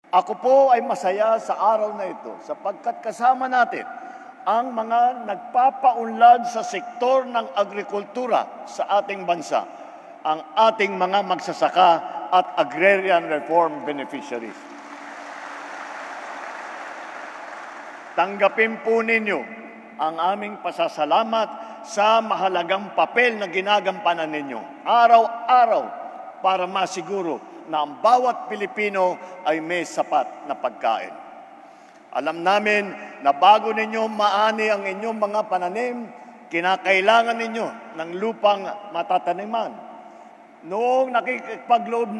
Ako po ay masaya sa araw na ito sapagkat kasama natin ang mga nagpapaunlad sa sektor ng agrikultura sa ating bansa, ang ating mga magsasaka at agrarian reform beneficiaries. Tanggapin po ninyo ang aming pasasalamat sa mahalagang papel na ginagampanan ninyo araw-araw para masiguro na ang bawat Pilipino ay may sapat na pagkain. Alam namin na bago ninyo maani ang inyong mga pananim, kinakailangan ninyo ng lupang matataniman. Noong pagkaloob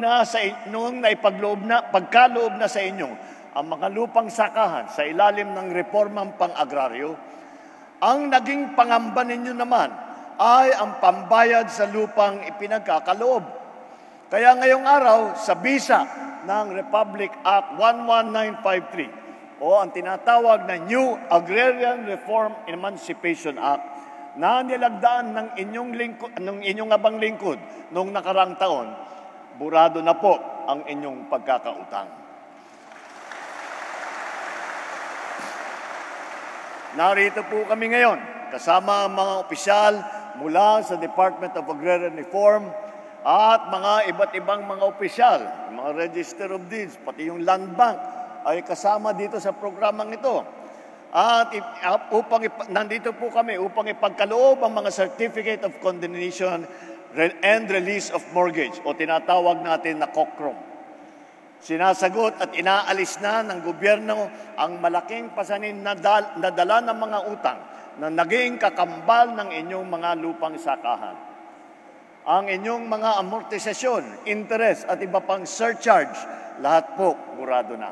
na sa inyo ang mga lupang sakahan sa ilalim ng reformang pang-agraryo, ang naging pangamba ninyo naman ay ang pambayad sa lupang ipinagkakaloob. Kaya ngayong araw, sa bisa ng Republic Act 11953 o ang tinatawag na New Agrarian Reform Emancipation Act na nilagdaan ng inyong abang lingkod noong nakarang taon, burado na po ang inyong pagkakautang. Narito po kami ngayon kasama ang mga opisyal mula sa Department of Agrarian Reform at mga iba't ibang mga opisyal, mga Register of Deeds, pati yung Land Bank ay kasama dito sa programang ito. At nandito po kami upang ipagkaloob ang mga Certificate of Condemnation and Release of Mortgage o tinatawag natin na COCROM. Sinasagot at inaalis na ng gobyerno ang malaking pasanin na dala ng mga utang na naging kakambal ng inyong mga lupang sakahan. Ang inyong mga amortisasyon, interest at iba pang surcharge, lahat po burado na.